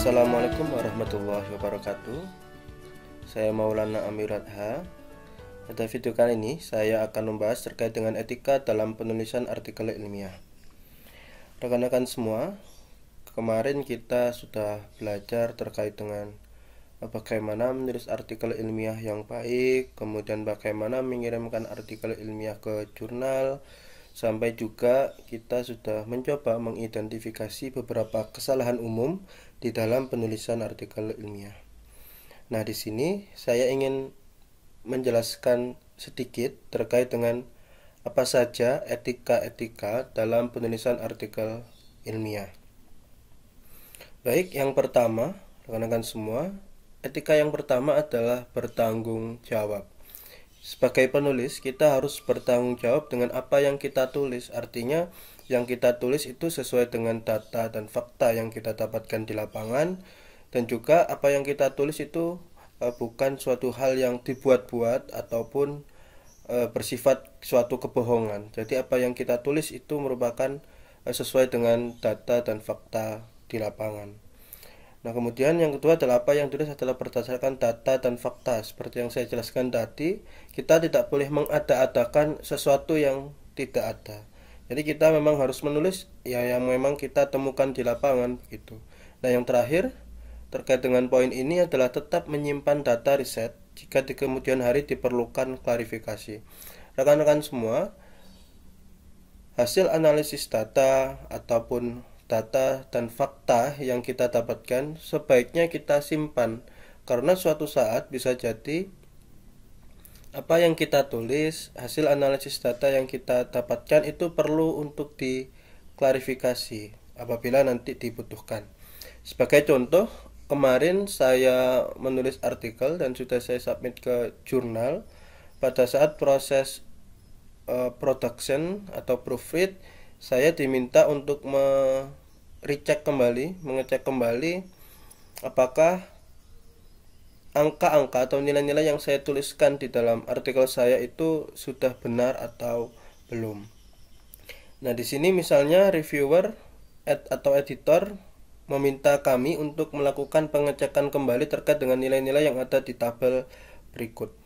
Assalamualaikum warahmatullahi wabarakatuh. Saya Maulana Amiradha. Pada video kali ini saya akan membahas terkait dengan etika dalam penulisan artikel ilmiah. Rekan-rekan semua, kemarin kita sudah belajar terkait dengan bagaimana menulis artikel ilmiah yang baik, kemudian bagaimana mengirimkan artikel ilmiah ke jurnal, sampai juga kita sudah mencoba mengidentifikasi beberapa kesalahan umum di dalam penulisan artikel ilmiah. Nah, di sini saya ingin menjelaskan sedikit terkait dengan apa saja etika-etika dalam penulisan artikel ilmiah. Baik, yang pertama, rekan-rekan semua, etika yang pertama adalah bertanggung jawab. Sebagai penulis, kita harus bertanggung jawab dengan apa yang kita tulis. Artinya, yang kita tulis itu sesuai dengan data dan fakta yang kita dapatkan di lapangan. Dan juga apa yang kita tulis itu bukan suatu hal yang dibuat-buat ataupun bersifat suatu kebohongan. Jadi apa yang kita tulis itu merupakan sesuai dengan data dan fakta di lapangan. Nah, kemudian yang kedua adalah apa yang tulis adalah berdasarkan data dan fakta. Seperti yang saya jelaskan tadi, kita tidak boleh mengada-adakan sesuatu yang tidak ada. Jadi kita memang harus menulis yang memang kita temukan di lapangan gitu. Nah, yang terakhir terkait dengan poin ini adalah tetap menyimpan data riset jika di kemudian hari diperlukan klarifikasi. Rekan-rekan semua, hasil analisis data ataupun data dan fakta yang kita dapatkan sebaiknya kita simpan, karena suatu saat bisa jadi apa yang kita tulis, hasil analisis data yang kita dapatkan itu perlu untuk diklarifikasi apabila nanti dibutuhkan. Sebagai contoh, kemarin saya menulis artikel dan sudah saya submit ke jurnal. Pada saat proses production atau proofread, saya diminta untuk mengecek kembali apakah angka-angka atau nilai-nilai yang saya tuliskan di dalam artikel saya itu sudah benar atau belum. Nah, di sini misalnya reviewer atau editor meminta kami untuk melakukan pengecekan kembali terkait dengan nilai-nilai yang ada di tabel berikut.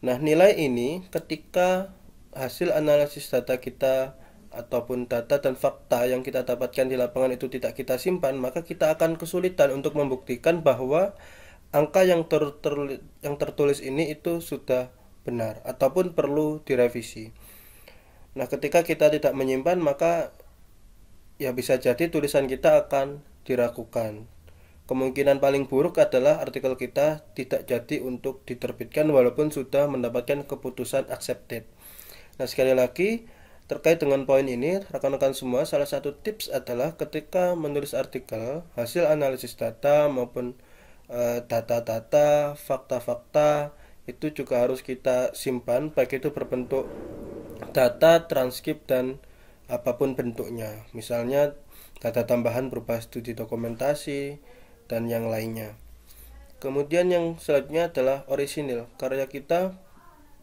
Nah, nilai ini ketika hasil analisis data kita ataupun data dan fakta yang kita dapatkan di lapangan itu tidak kita simpan, maka kita akan kesulitan untuk membuktikan bahwa angka yang tertulis ini itu sudah benar ataupun perlu direvisi. Nah, ketika kita tidak menyimpan, maka ya bisa jadi tulisan kita akan diragukan. Kemungkinan paling buruk adalah artikel kita tidak jadi untuk diterbitkan walaupun sudah mendapatkan keputusan accepted. Nah, sekali lagi terkait dengan poin ini, rekan-rekan semua, salah satu tips adalah ketika menulis artikel, hasil analisis data maupun data-data, fakta-fakta itu juga harus kita simpan, baik itu berbentuk data, transkrip, dan apapun bentuknya. Misalnya data tambahan berupa studi dokumentasi dan yang lainnya. Kemudian yang selanjutnya adalah orisinil. Karya kita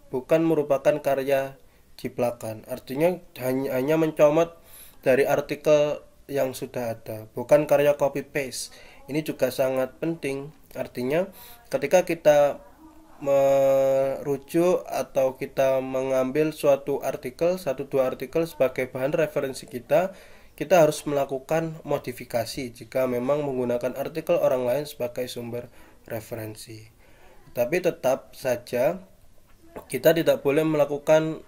bukan merupakan karya jiplakan, artinya hanya mencomot dari artikel yang sudah ada, bukan karya copy paste. Ini juga sangat penting, artinya ketika kita merujuk atau kita mengambil suatu artikel, satu dua artikel sebagai bahan referensi kita harus melakukan modifikasi jika memang menggunakan artikel orang lain sebagai sumber referensi. Tapi tetap saja kita tidak boleh melakukan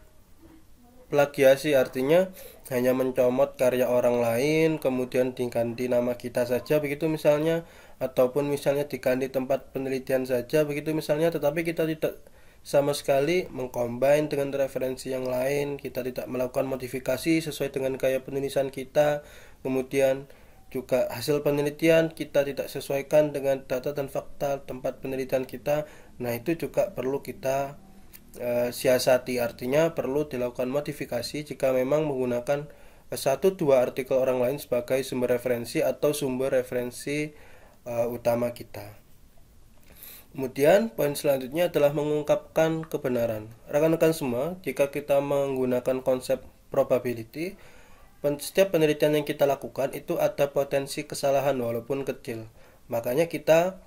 plagiasi, artinya hanya mencomot karya orang lain kemudian diganti nama kita saja begitu misalnya, ataupun misalnya diganti tempat penelitian saja begitu misalnya, tetapi kita tidak sama sekali mengcombine dengan referensi yang lain, kita tidak melakukan modifikasi sesuai dengan gaya penulisan kita, kemudian juga hasil penelitian kita tidak sesuaikan dengan data dan fakta tempat penelitian kita. Nah, itu juga perlu kita siasati, artinya perlu dilakukan modifikasi jika memang menggunakan satu dua artikel orang lain sebagai sumber referensi atau sumber referensi utama kita. Kemudian poin selanjutnya adalah mengungkapkan kebenaran. Rekan-rekan semua, jika kita menggunakan konsep probability, setiap penelitian yang kita lakukan itu ada potensi kesalahan walaupun kecil. Makanya kita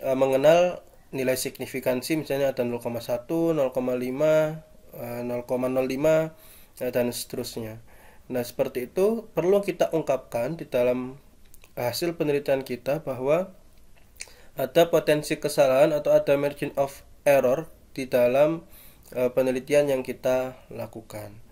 mengenal nilai signifikansi, misalnya ada 0,1, 0,5, 0,05 dan seterusnya. Nah, seperti itu perlu kita ungkapkan di dalam hasil penelitian kita bahwa ada potensi kesalahan atau ada margin of error di dalam penelitian yang kita lakukan.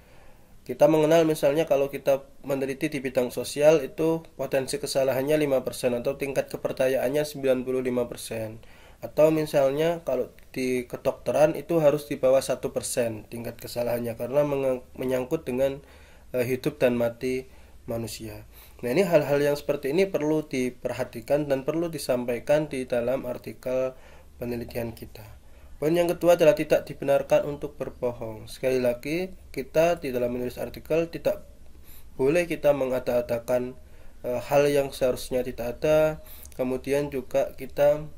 Kita mengenal misalnya kalau kita meneliti di bidang sosial itu potensi kesalahannya 5% atau tingkat kepercayaannya 95%. Atau misalnya kalau di kedokteran itu harus di bawah 1% tingkat kesalahannya karena menyangkut dengan hidup dan mati manusia. Nah, ini hal-hal yang seperti ini perlu diperhatikan dan perlu disampaikan di dalam artikel penelitian kita. Poin yang kedua adalah tidak dibenarkan untuk berbohong. Sekali lagi, kita di dalam menulis artikel tidak boleh kita mengada-adakan hal yang seharusnya tidak ada. Kemudian juga kita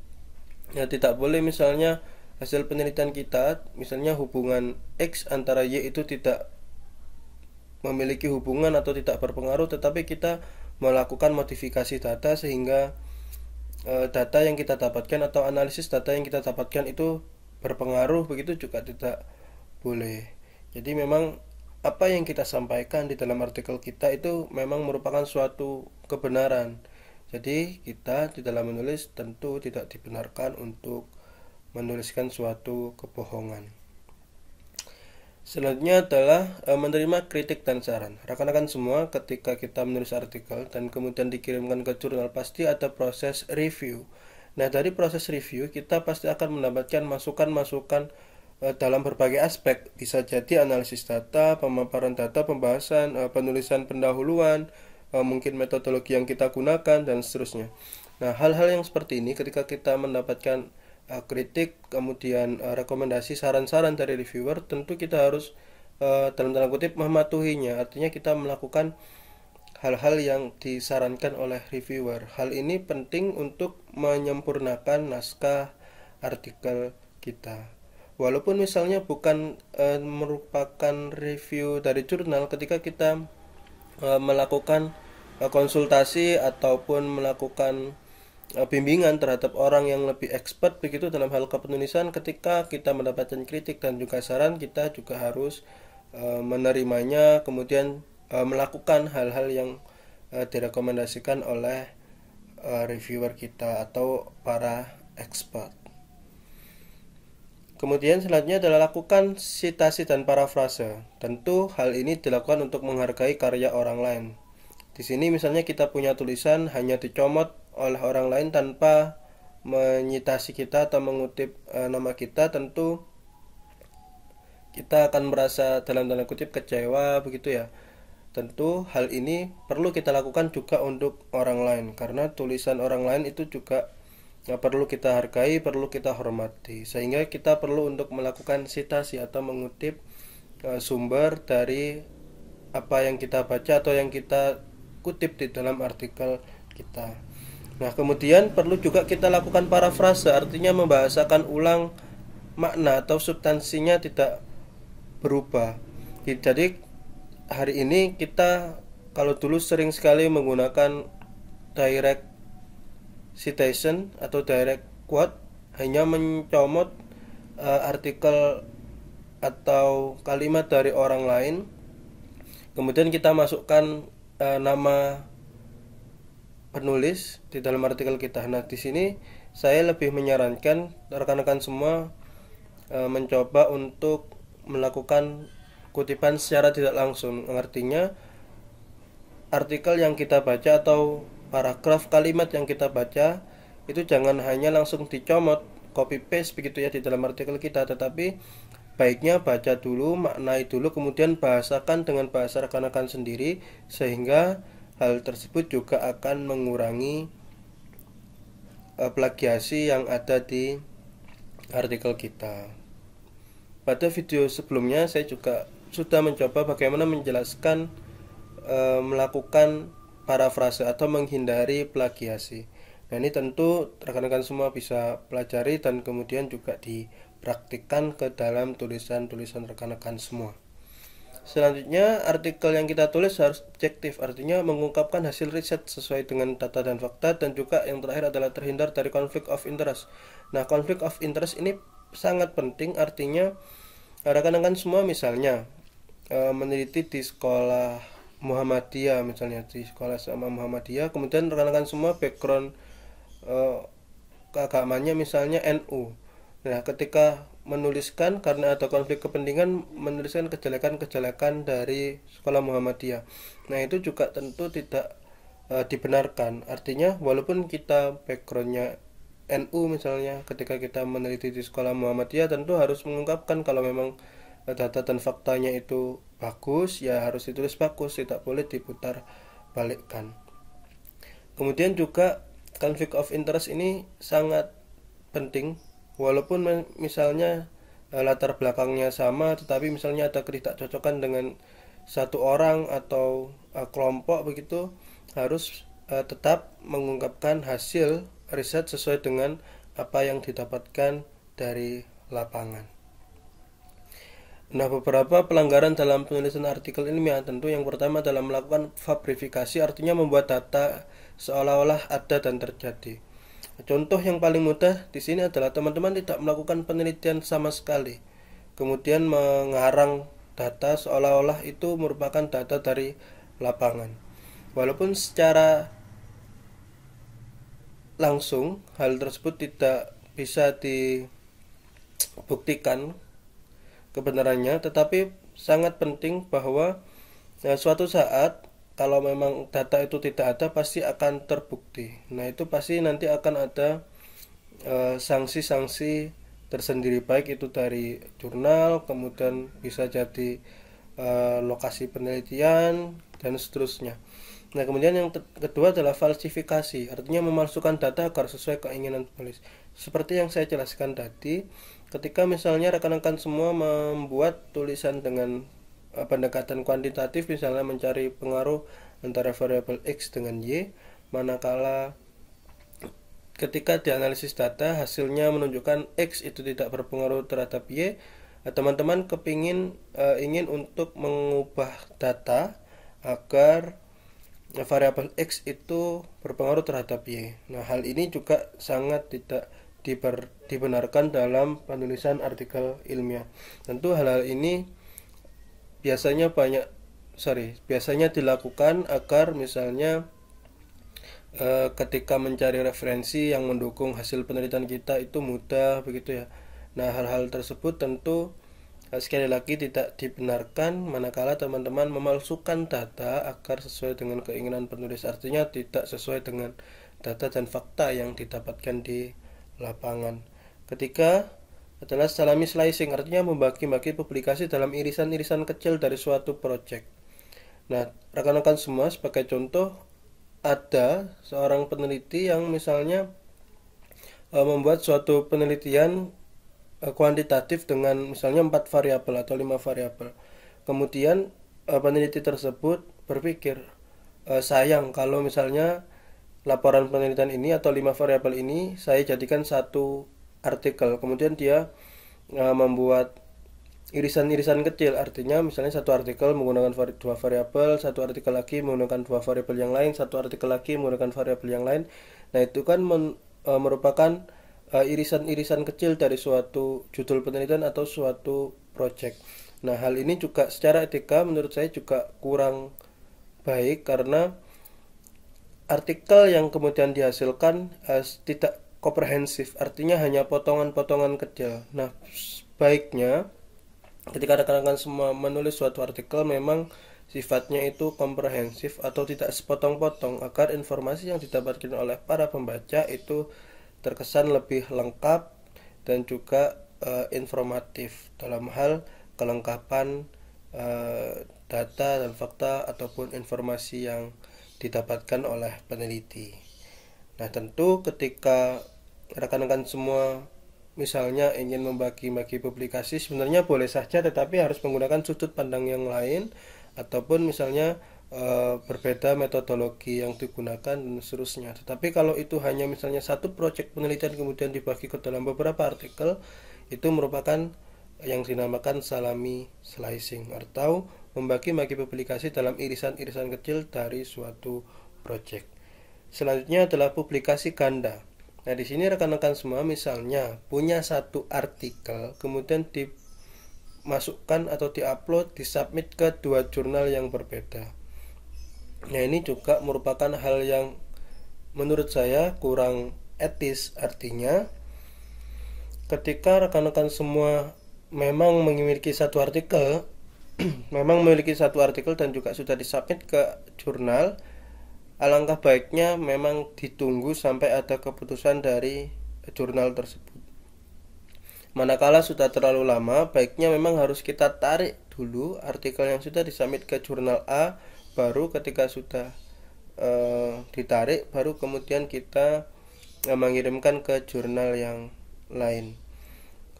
tidak boleh misalnya hasil penelitian kita, misalnya hubungan X antara Y itu tidak memiliki hubungan atau tidak berpengaruh, tetapi kita melakukan modifikasi data sehingga data yang kita dapatkan atau analisis data yang kita dapatkan itu berpengaruh, begitu juga tidak boleh. Jadi memang apa yang kita sampaikan di dalam artikel kita itu memang merupakan suatu kebenaran. Jadi kita di dalam menulis tentu tidak dibenarkan untuk menuliskan suatu kebohongan. Selanjutnya adalah menerima kritik dan saran. Rekan-rekan semua, ketika kita menulis artikel dan kemudian dikirimkan ke jurnal, pasti ada proses review. Nah, dari proses review kita pasti akan mendapatkan masukan-masukan dalam berbagai aspek. Bisa jadi analisis data, pemaparan data, pembahasan, penulisan pendahuluan, mungkin metodologi yang kita gunakan, dan seterusnya. Nah, hal-hal yang seperti ini ketika kita mendapatkan kritik, kemudian rekomendasi, saran-saran dari reviewer, tentu kita harus dalam tanda kutip mematuhinya. Artinya kita melakukan hal-hal yang disarankan oleh reviewer. Hal ini penting untuk menyempurnakan naskah artikel kita. Walaupun misalnya bukan merupakan review dari jurnal, ketika kita melakukan konsultasi ataupun melakukan bimbingan terhadap orang yang lebih expert begitu dalam hal kepenulisan, ketika kita mendapatkan kritik dan juga saran, kita juga harus menerimanya, kemudian melakukan hal-hal yang direkomendasikan oleh reviewer kita atau para expert. Kemudian selanjutnya adalah lakukan sitasi dan parafrase. Tentu hal ini dilakukan untuk menghargai karya orang lain. Di sini misalnya kita punya tulisan hanya dicomot oleh orang lain tanpa menyitasi kita atau mengutip nama kita, tentu kita akan merasa dalam tanda kutip kecewa begitu ya. Tentu hal ini perlu kita lakukan juga untuk orang lain, karena tulisan orang lain itu juga perlu kita hargai, perlu kita hormati, sehingga kita perlu untuk melakukan sitasi atau mengutip sumber dari apa yang kita baca atau yang kita kutip di dalam artikel kita. Nah, kemudian perlu juga kita lakukan parafrase, artinya membahasakan ulang makna atau substansinya tidak berubah. Jadi hari ini kita, kalau dulu sering sekali menggunakan direct citation atau direct quote, hanya mencomot artikel atau kalimat dari orang lain, kemudian kita masukkan nama penulis di dalam artikel kita. Nah, di sini saya lebih menyarankan rekan-rekan semua mencoba untuk melakukan kutipan secara tidak langsung. Artinya artikel yang kita baca atau paragraf kalimat yang kita baca itu jangan hanya langsung dicomot, copy paste begitu ya di dalam artikel kita, tetapi baiknya baca dulu, maknai dulu, kemudian bahasakan dengan bahasa rekan-rekan sendiri, sehingga hal tersebut juga akan mengurangi plagiasi yang ada di artikel kita. Pada video sebelumnya saya juga sudah mencoba bagaimana menjelaskan melakukan parafrase atau menghindari plagiasi. Nah, ini tentu rekan-rekan semua bisa pelajari dan kemudian juga dipraktikkan ke dalam tulisan-tulisan rekan-rekan semua. Selanjutnya, artikel yang kita tulis harus objektif, artinya mengungkapkan hasil riset sesuai dengan data dan fakta, dan juga yang terakhir adalah terhindar dari conflict of interest. Nah, conflict of interest ini sangat penting, artinya rekan-rekan semua misalnya meneliti di sekolah Muhammadiyah, misalnya di sekolah sama Muhammadiyah, kemudian rekan-rekan semua background eh, keagamanya misalnya NU. Nah, ketika menuliskan karena ada konflik kepentingan menuliskan kejelekan-kejelekan dari sekolah Muhammadiyah. Nah, itu juga tentu tidak dibenarkan. Artinya walaupun kita backgroundnya NU misalnya, ketika kita meneliti di sekolah Muhammadiyah tentu harus mengungkapkan kalau memang data dan faktanya itu bagus, ya harus ditulis bagus, tidak boleh diputar balikkan. Kemudian juga conflict of interest ini sangat penting, walaupun misalnya latar belakangnya sama, tetapi misalnya ada ketidakcocokan dengan satu orang atau kelompok begitu, harus tetap mengungkapkan hasil riset sesuai dengan apa yang didapatkan dari lapangan. Nah, beberapa pelanggaran dalam penulisan artikel ilmiah tentu yang pertama adalah melakukan fabrifikasi, artinya membuat data seolah-olah ada dan terjadi. Contoh yang paling mudah di sini adalah teman-teman tidak melakukan penelitian sama sekali, kemudian mengarang data seolah-olah itu merupakan data dari lapangan. Walaupun secara langsung hal tersebut tidak bisa dibuktikan kebenarannya, tetapi sangat penting bahwa suatu saat kalau memang data itu tidak ada pasti akan terbukti. Nah, itu pasti nanti akan ada sanksi-sanksi tersendiri, baik itu dari jurnal, kemudian bisa jadi lokasi penelitian dan seterusnya. Nah, kemudian yang kedua adalah falsifikasi, artinya memalsukan data agar sesuai keinginan penulis. Seperti yang saya jelaskan tadi, ketika misalnya rekan-rekan semua membuat tulisan dengan pendekatan kuantitatif, misalnya mencari pengaruh antara variabel X dengan Y, manakala ketika dianalisis data hasilnya menunjukkan X itu tidak berpengaruh terhadap Y, teman-teman ingin untuk mengubah data agar variabel X itu berpengaruh terhadap Y. Nah, hal ini juga sangat tidak dibenarkan dalam penulisan artikel ilmiah. Tentu hal-hal ini biasanya dilakukan agar misalnya ketika mencari referensi yang mendukung hasil penelitian kita itu mudah begitu ya. Nah, hal-hal tersebut tentu sekali lagi tidak dibenarkan manakala teman-teman memalsukan data agar sesuai dengan keinginan penulis, artinya tidak sesuai dengan data dan fakta yang didapatkan di lapangan. Ketiga adalah salami slicing, artinya membagi-bagi publikasi dalam irisan-irisan kecil dari suatu project. Nah, rekan-rekan semua, sebagai contoh, ada seorang peneliti yang misalnya membuat suatu penelitian kuantitatif dengan misalnya 4 variabel atau 5 variabel. Kemudian peneliti tersebut berpikir, sayang kalau misalnya laporan penelitian ini atau 5 variabel ini saya jadikan satu artikel. Kemudian dia membuat irisan-irisan kecil, artinya misalnya satu artikel menggunakan 2 variabel, satu artikel lagi menggunakan 2 variabel yang lain, satu artikel lagi menggunakan variabel yang lain. Nah, itu kan merupakan irisan-irisan kecil dari suatu judul penelitian atau suatu project. Nah, hal ini juga secara etika menurut saya juga kurang baik, karena artikel yang kemudian dihasilkan tidak komprehensif, artinya hanya potongan-potongan kecil. Nah, baiknya ketika rekan-rekan semua menulis suatu artikel memang sifatnya itu komprehensif atau tidak sepotong-potong, agar informasi yang didapatkan oleh para pembaca itu terkesan lebih lengkap dan juga informatif dalam hal kelengkapan data dan fakta ataupun informasi yang didapatkan oleh peneliti. Nah, tentu ketika rekan-rekan semua misalnya ingin membagi-bagi publikasi, sebenarnya boleh saja, tetapi harus menggunakan sudut pandang yang lain, ataupun misalnya berbeda metodologi yang digunakan dan seterusnya. Tetapi kalau itu hanya misalnya satu proyek penelitian kemudian dibagi ke dalam beberapa artikel, itu merupakan yang dinamakan salami slicing atau membagi-bagi publikasi dalam irisan-irisan kecil dari suatu project. Selanjutnya adalah publikasi ganda. Nah, di sini rekan-rekan semua misalnya punya satu artikel kemudian dimasukkan atau diupload, disubmit ke dua jurnal yang berbeda. Nah, ini juga merupakan hal yang menurut saya kurang etis. Artinya ketika rekan-rekan semua memang memiliki satu artikel dan juga sudah disubmit ke jurnal, alangkah baiknya memang ditunggu sampai ada keputusan dari jurnal tersebut. Manakala sudah terlalu lama, baiknya memang harus kita tarik dulu artikel yang sudah disubmit ke jurnal A, baru ketika sudah ditarik, baru kemudian kita mengirimkan ke jurnal yang lain.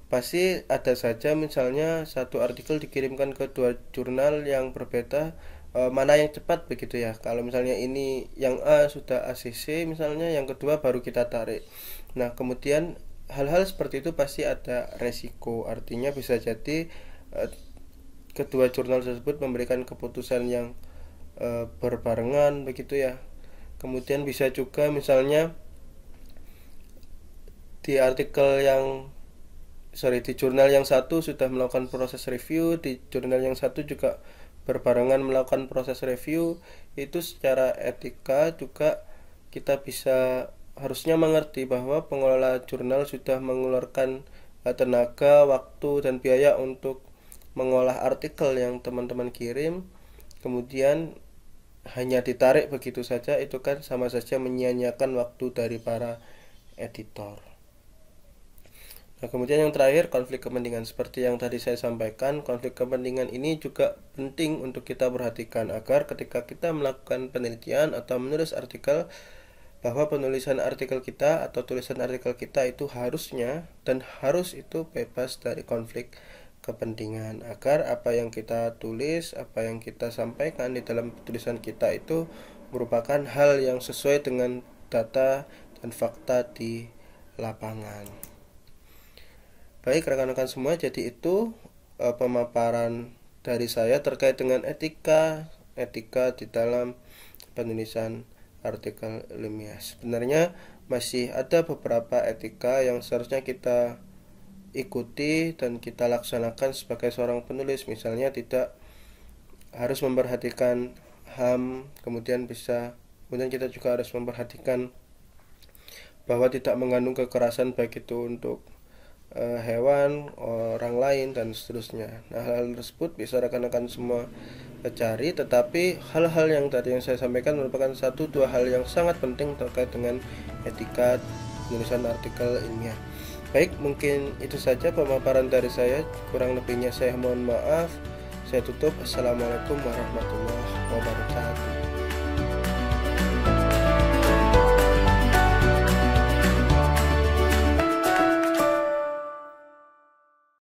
Pasti ada saja misalnya satu artikel dikirimkan ke dua jurnal yang berbeda, mana yang cepat begitu ya. Kalau misalnya ini yang A sudah ACC misalnya, yang kedua baru kita tarik. Nah, kemudian hal-hal seperti itu pasti ada resiko. Artinya bisa jadi kedua jurnal tersebut memberikan keputusan yang berbarengan begitu ya. Kemudian bisa juga misalnya di jurnal yang satu sudah melakukan proses review, di jurnal yang satu juga berbarengan melakukan proses review. Itu secara etika juga kita harusnya mengerti bahwa pengelola jurnal sudah mengeluarkan tenaga, waktu, dan biaya untuk mengolah artikel yang teman-teman kirim, kemudian hanya ditarik begitu saja. Itu kan sama saja menyia-nyiakan waktu dari para editor. Nah, kemudian yang terakhir, konflik kepentingan. Seperti yang tadi saya sampaikan, konflik kepentingan ini juga penting untuk kita perhatikan agar ketika kita melakukan penelitian atau menulis artikel, bahwa penulisan artikel kita atau tulisan artikel kita itu harus itu bebas dari konflik kepentingan, agar apa yang kita tulis, apa yang kita sampaikan di dalam tulisan kita itu merupakan hal yang sesuai dengan data dan fakta di lapangan. Baik rekan-rekan semua, jadi itu pemaparan dari saya terkait dengan etika di dalam penulisan artikel ilmiah. Sebenarnya masih ada beberapa etika yang seharusnya kita ikuti dan kita laksanakan sebagai seorang penulis. Misalnya tidak harus memperhatikan HAM, kemudian kita juga harus memperhatikan bahwa tidak mengandung kekerasan baik itu untuk hewan, orang lain, dan seterusnya. Nah, hal tersebut bisa rekan-rekan semua cari, tetapi hal-hal yang tadi yang saya sampaikan merupakan 1-2 hal yang sangat penting terkait dengan etika penulisan artikel ilmiah. Baik, mungkin itu saja pemaparan dari saya. Kurang lebihnya saya mohon maaf. Saya tutup. Assalamualaikum warahmatullahi wabarakatuh.